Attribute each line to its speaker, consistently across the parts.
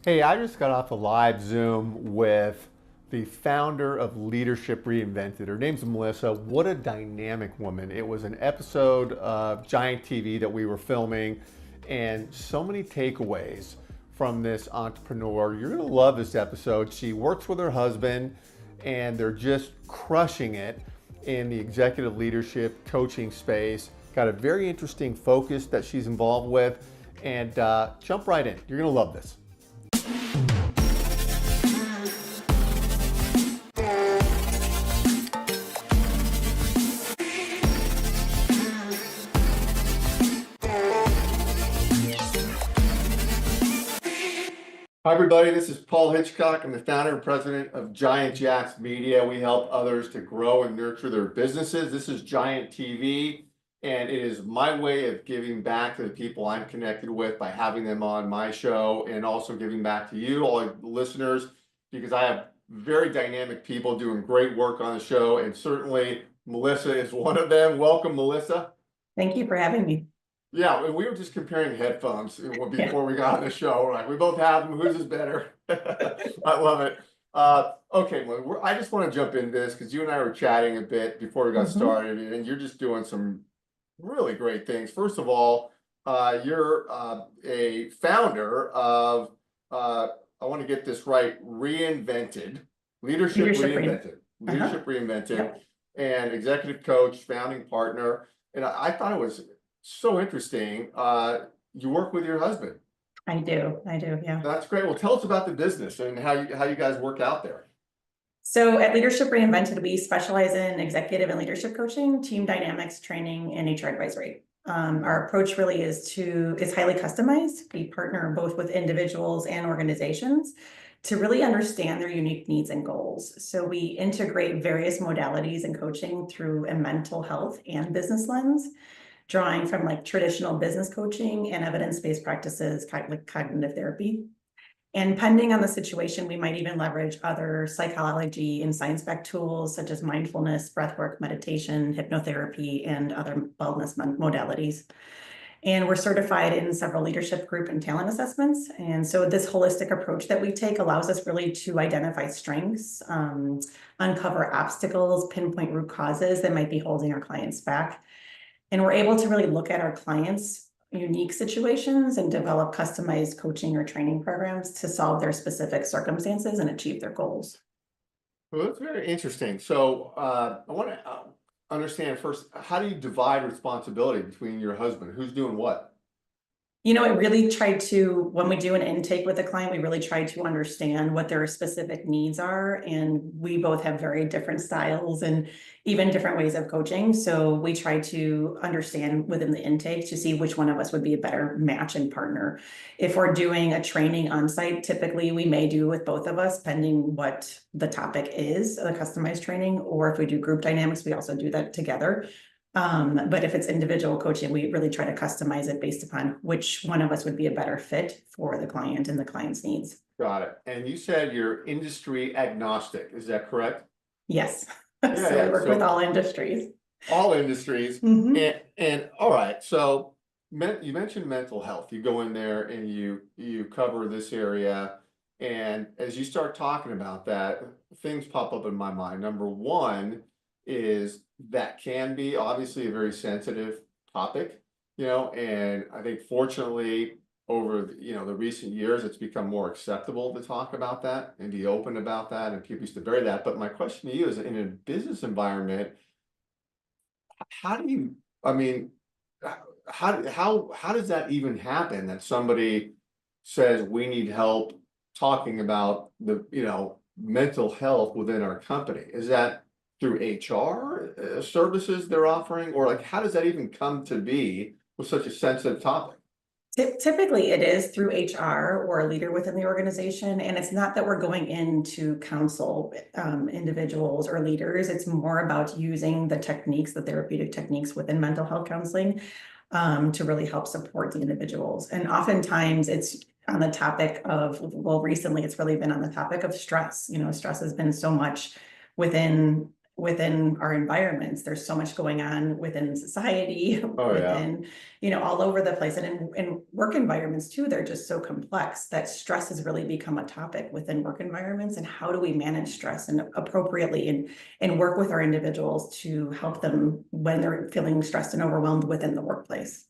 Speaker 1: Hey, I just got off a live Zoom with the founder of Leadership Reinvented. Her name's Melissa. What a dynamic woman. It was an episode of Giant TV that we were filming, and so many takeaways from this entrepreneur. You're going to love this episode. She works with her husband, and they're just crushing it in the executive leadership coaching space. Got a very interesting focus that she's involved with, and jump right in. You're going to love this. Hi, everybody. This is Paul Hitchcock. I'm the founder and president of Giant Jacks Media. We help others to grow and nurture their businesses. This is Giant TV, and it is my way of giving back to the people I'm connected with by having them on my show, and also giving back to you, all the listeners, because I have very dynamic people doing great work on the show, and certainly Melissa is one of them. Welcome, Melissa.
Speaker 2: Thank you for having me.
Speaker 1: Yeah, and we were just comparing headphones
Speaker 2: Yeah.
Speaker 1: before we got on the show. We're like, we both have them. Whose is better? I love it. Okay, well, I just want to jump into this because you and I were chatting a bit before we got started, and you're just doing some really great things. First of all, you're a founder of, I want to get this right, Reinvented, Leadership
Speaker 2: Leadership
Speaker 1: Reinvented,
Speaker 2: Uh-huh.
Speaker 1: Leadership Reinvented,
Speaker 2: Yep.
Speaker 1: and executive coach, founding partner. And I thought it was so interesting. You work with your husband.
Speaker 2: I do. Yeah.
Speaker 1: That's great. Well, tell us about the business and how you guys work out there.
Speaker 2: So at Leadership Reinvented, we specialize in executive and leadership coaching, team dynamics training, and HR advisory. Our approach really is highly customized. We partner both with individuals and organizations to really understand their unique needs and goals. So we integrate various modalities in coaching through a mental health and business lens, drawing from like traditional business coaching and evidence-based practices like cognitive therapy. And depending on the situation, we might even leverage other psychology and science-backed tools such as mindfulness, breathwork, meditation, hypnotherapy, and other wellness modalities. And we're certified in several leadership group and talent assessments. And so this holistic approach that we take allows us really to identify strengths, uncover obstacles, pinpoint root causes that might be holding our clients back. And we're able to really look at our clients' unique situations and develop customized coaching or training programs to solve their specific circumstances and achieve their goals.
Speaker 1: Well, that's very interesting. So I want to understand first, how do you divide responsibility between your husband? Who's doing what?
Speaker 2: I really tried to, when we do an intake with a client, we really try to understand what their specific needs are. And we both have very different styles and even different ways of coaching. So we try to understand within the intake to see which one of us would be a better match and partner. If we're doing a training on site, typically we may do with both of us, pending what the topic is, a customized training, or if we do group dynamics, we also do that together. But if it's individual coaching, we really try to customize it based upon which one of us would be a better fit for the client and the client's needs.
Speaker 1: Got it. And you said you're industry agnostic. Is that correct?
Speaker 2: Yes.
Speaker 1: Yeah,
Speaker 2: So
Speaker 1: yeah.
Speaker 2: we work with all industries.
Speaker 1: All industries.
Speaker 2: Mhm.
Speaker 1: And all right. So you mentioned mental health. You go in there and you cover this area. And as you start talking about that, things pop up in my mind. Number one is that can be obviously a very sensitive topic, and I think fortunately over the recent years, it's become more acceptable to talk about that and be open about that, and people used to bury that. But my question to you is, in a business environment, how do you, I mean, how does that even happen that somebody says we need help talking about the, mental health within our company? Is that through HR services they're offering, or like how does that even come to be with such a sensitive topic?
Speaker 2: Typically, it is through HR or a leader within the organization. And it's not that we're going in to counsel individuals or leaders. It's more about using the techniques, the therapeutic techniques within mental health counseling to really help support the individuals. And oftentimes it's on the topic of, well, recently it's really been on the topic of stress. Stress has been so much within within our environments. There's so much going on within society,
Speaker 1: Oh, yeah.
Speaker 2: within, all over the place. And in work environments too, they're just so complex that stress has really become a topic within work environments. And how do we manage stress and appropriately and work with our individuals to help them when they're feeling stressed and overwhelmed within the workplace?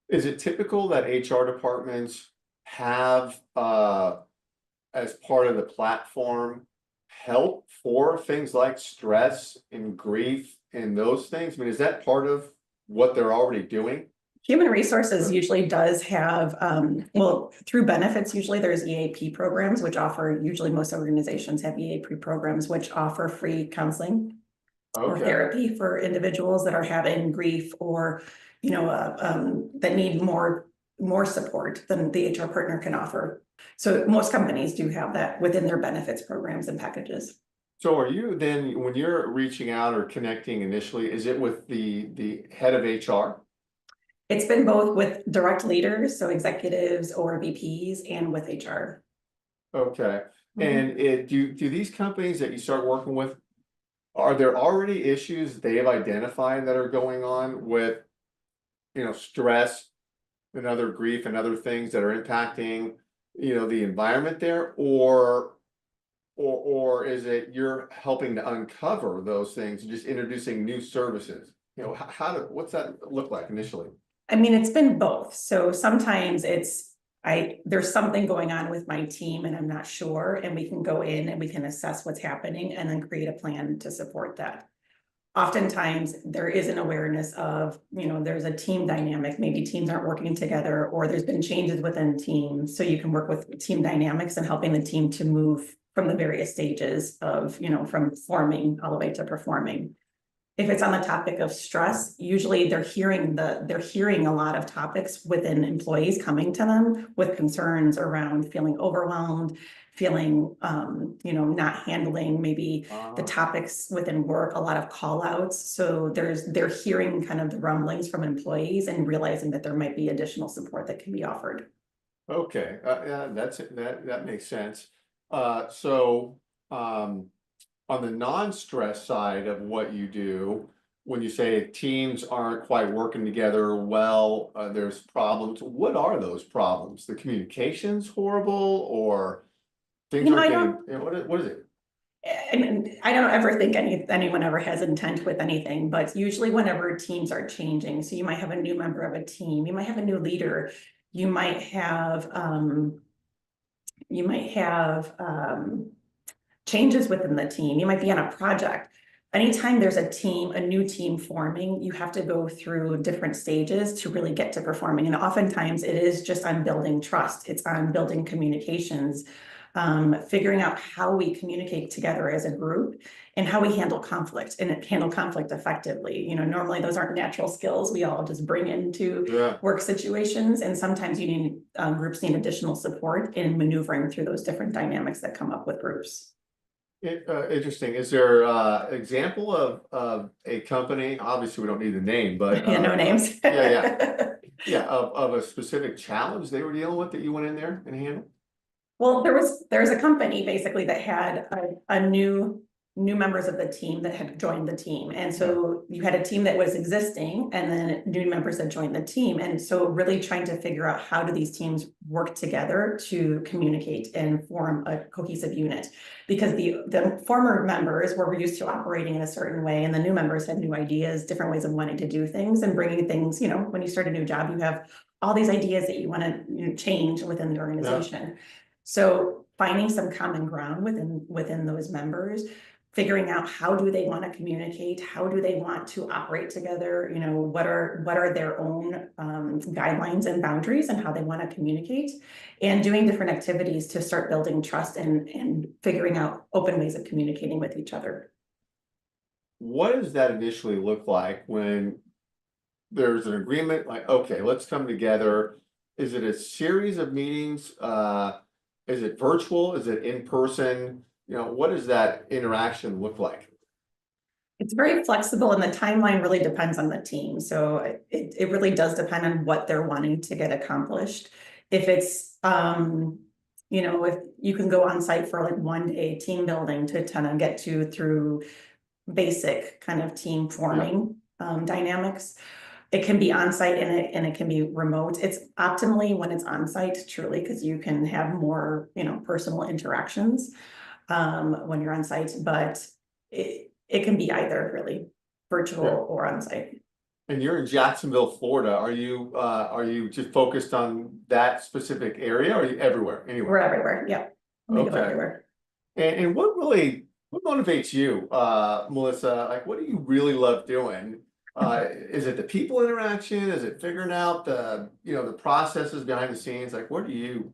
Speaker 1: Is it typical that HR departments have, as part of the platform, help for things like stress and grief and those things? I mean, is that part of what they're already doing?
Speaker 2: Human resources usually does have, well, through benefits, usually there's EAP programs, which offer, usually most organizations have EAP programs, which offer free counseling or
Speaker 1: Okay.
Speaker 2: therapy for individuals that are having grief or, that need more support than the HR partner can offer. So most companies do have that within their benefits programs and packages.
Speaker 1: So are you then, when you're reaching out or connecting initially, is it with the head of HR?
Speaker 2: It's been both with direct leaders, so executives or VPs, and with HR.
Speaker 1: Okay.
Speaker 2: Mhm.
Speaker 1: And do these companies that you start working with, are there already issues they have identified that are going on with, stress and other grief and other things that are impacting, the environment there? Or is it you're helping to uncover those things and just introducing new services? What's that look like initially?
Speaker 2: I mean, it's been both. So sometimes there's something going on with my team and I'm not sure, and we can go in and we can assess what's happening and then create a plan to support that. Oftentimes there is an awareness of, there's a team dynamic, maybe teams aren't working together, or there's been changes within teams. So you can work with team dynamics and helping the team to move from the various stages of, from forming all the way to performing. If it's on the topic of stress, usually they're hearing a lot of topics within employees coming to them with concerns around feeling overwhelmed, feeling, not handling maybe the topics within work, a lot of call outs. So they're hearing kind of the rumblings from employees and realizing that there might be additional support that can be offered.
Speaker 1: Okay, yeah, that makes sense. So, on the non-stress side of what you do, when you say teams aren't quite working together well, there's problems. What are those problems? The communication's horrible, or things aren't
Speaker 2: I
Speaker 1: getting,
Speaker 2: don't
Speaker 1: what is it?
Speaker 2: And I don't ever think anyone ever has intent with anything, but usually whenever teams are changing, so you might have a new member of a team, you might have a new leader, you might have changes within the team, you might be on a project. Anytime there's a new team forming, you have to go through different stages to really get to performing. And oftentimes it is just on building trust, it's on building communications, figuring out how we communicate together as a group and how we handle conflict effectively. Normally those aren't natural skills we all just bring into
Speaker 1: Yeah.
Speaker 2: work situations. And sometimes groups need additional support in maneuvering through those different dynamics that come up with groups.
Speaker 1: Interesting. Is there example of a company? Obviously, we don't need the name, but
Speaker 2: Yeah, no names.
Speaker 1: yeah, of a specific challenge they were dealing with that you went in there and handled.
Speaker 2: Well, there's a company basically that had a new members of the team that had joined the team. And so you had a team that was existing and then new members that joined the team. And so really trying to figure out how do these teams work together to communicate and form a cohesive unit. Because the former members were used to operating in a certain way and the new members had new ideas, different ways of wanting to do things and bringing things, when you start a new job, you have all these ideas that you want to change within the organization. So finding some common ground within those members, figuring out how do they want to communicate, how do they want to operate together, what are their own guidelines and boundaries and how they want to communicate, and doing different activities to start building trust and figuring out open ways of communicating with each other.
Speaker 1: What does that initially look like when there's an agreement? Like, okay, let's come together. Is it a series of meetings? Is it virtual? Is it in person? What does that interaction look like?
Speaker 2: It's very flexible and the timeline really depends on the team. So it really does depend on what they're wanting to get accomplished. If it's, if you can go on site for like 1 day team building to kind of get through basic kind of team
Speaker 1: Yeah.
Speaker 2: forming dynamics. It can be on-site and it can be remote. It's optimally when it's on-site, truly, because you can have more, personal interactions when you're on site, but it can be either really
Speaker 1: Yeah.
Speaker 2: virtual or on-site.
Speaker 1: And you're in Jacksonville, Florida. Are you just focused on that specific area, or are you everywhere,
Speaker 2: We're
Speaker 1: anywhere?
Speaker 2: everywhere. Yep. We go
Speaker 1: Okay.
Speaker 2: everywhere.
Speaker 1: And what motivates you, Melissa? Like, what do you really love doing? Is it the people interaction? Is it figuring out the processes behind the scenes? Like, what do you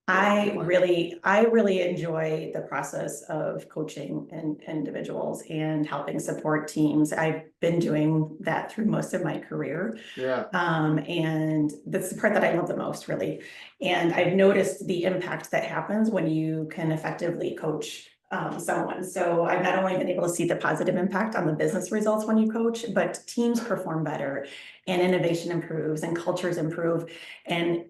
Speaker 1: like?
Speaker 2: I really enjoy the process of coaching individuals and helping support teams. I've been doing that through most of my career.
Speaker 1: Yeah,
Speaker 2: And that's the part that I love the most, really. And I've noticed the impact that happens when you can effectively coach someone. So I've not only been able to see the positive impact on the business results when you coach, but teams perform better and innovation improves and cultures improve. And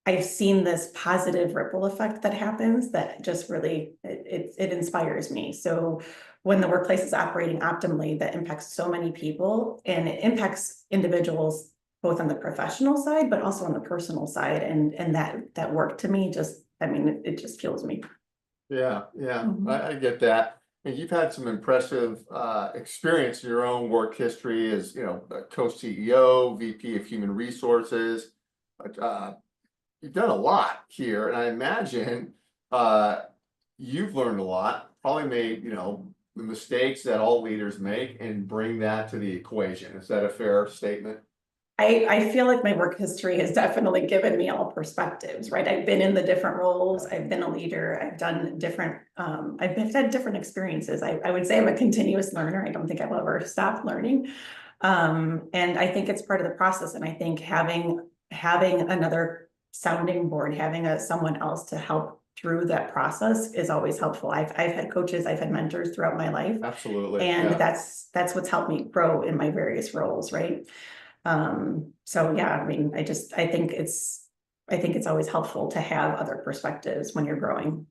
Speaker 2: I've seen this positive ripple effect that happens that just really, it inspires me. So when the workplace is operating optimally, that impacts so many people, and it impacts individuals both on the professional side, but also on the personal side. And that work to me just, it just fuels me.
Speaker 1: yeah.
Speaker 2: Mhm.
Speaker 1: I get that. And you've had some impressive experience in your own work history as a co-CEO, VP of Human Resources. You've done a lot here, and I imagine uh, you've learned a lot. Probably made the mistakes that all leaders make, and bring that to the equation. Is that a fair statement?
Speaker 2: I feel like my work history has definitely given me all perspectives, right? I've been in the different roles. I've been a leader. I've done different, had different experiences. I would say I'm a continuous learner. I don't think I'll ever stop learning. And I think it's part of the process. And I think having another sounding board, having someone else to help through that process is always helpful. I've had coaches, I've had mentors throughout my life,
Speaker 1: Absolutely.
Speaker 2: and
Speaker 1: Yeah.
Speaker 2: that's what's helped me grow in my various roles, right? So yeah, I think it's always helpful to have other perspectives when you're growing.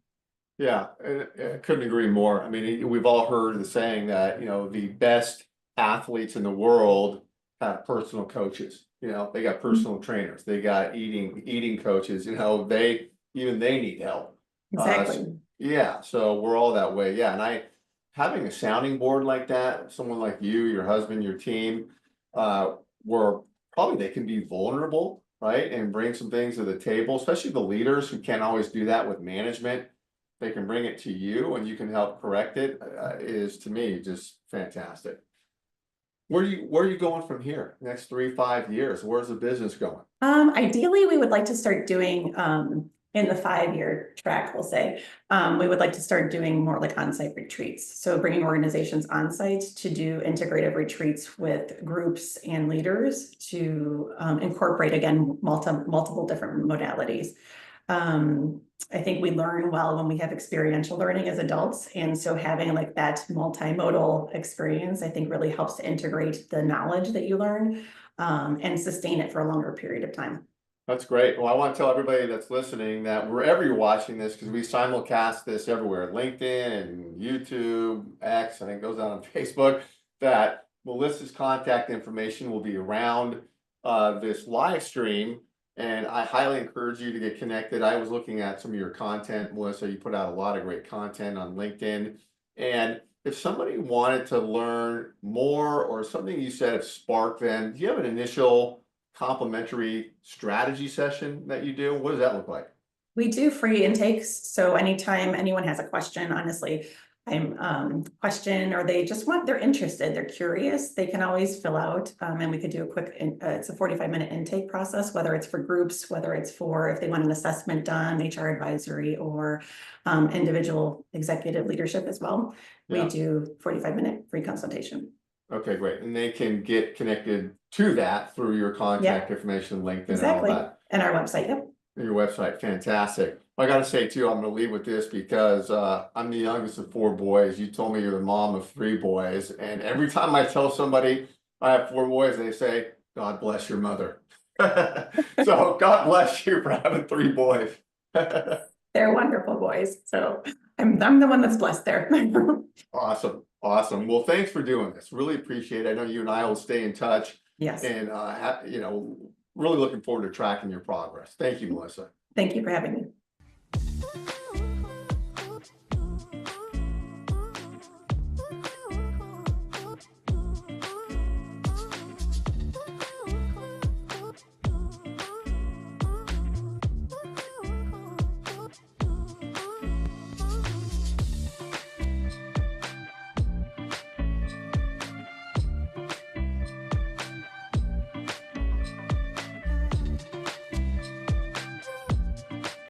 Speaker 1: Yeah, I couldn't agree more. I mean, we've all heard the saying that, the best athletes in the world have personal coaches. They got personal trainers, they got eating coaches, they need help.
Speaker 2: Exactly.
Speaker 1: Yeah, so we're all that way. Yeah, and having a sounding board like that, someone like you, your husband, your team, where probably they can be vulnerable, right? And bring some things to the table, especially the leaders who can't always do that with management. They can bring it to you and you can help correct it, is to me just fantastic. Where are you going from here? Next 3, 5 years? Where's the business going?
Speaker 2: Ideally, we would like to start doing, in the 5-year track, we'll say, we would like to start doing more like on-site retreats. So bringing organizations on-site to do integrative retreats with groups and leaders to incorporate, again, multiple different modalities. I think we learn well when we have experiential learning as adults. And so having like that multimodal experience, I think really helps to integrate the knowledge that you learn and sustain it for a longer period of time.
Speaker 1: That's great. Well, I want to tell everybody that's listening that wherever you're watching this, because we simulcast this everywhere, LinkedIn and YouTube, X, I think goes out on Facebook, that Melissa's contact information will be around this live stream. And I highly encourage you to get connected. I was looking at some of your content, Melissa. You put out a lot of great content on LinkedIn. And if somebody wanted to learn more, or something you said have sparked them, do you have an initial complimentary strategy session that you do? What does that look like?
Speaker 2: We do free intakes. So anytime anyone has a question, honestly, question, or they're interested, they're curious, they can always fill out, and we could do a quick, it's a 45-minute intake process, whether it's for groups, whether it's for, if they want an assessment done, HR advisory, or individual executive leadership as well. We
Speaker 1: Yeah.
Speaker 2: do 45-minute free consultation.
Speaker 1: Okay, great. And they can get connected to that through your contact
Speaker 2: Yep,
Speaker 1: information, LinkedIn, and all
Speaker 2: exactly.
Speaker 1: that.
Speaker 2: And our website, yep.
Speaker 1: Your website, fantastic. I got to say too, I'm going to leave with this because I'm the youngest of 4 boys. You told me you're the mom of 3 boys, and every time I tell somebody I have 4 boys, they say, "God bless your mother." So God bless you for having 3 boys.
Speaker 2: They're wonderful boys. So I'm the one that's blessed there.
Speaker 1: Awesome, awesome. Well, thanks for doing this. Really appreciate it. I know you and I will stay in touch
Speaker 2: Yes.
Speaker 1: and, you know, really looking forward to tracking your progress. Thank you, Melissa.
Speaker 2: Thank you for having me.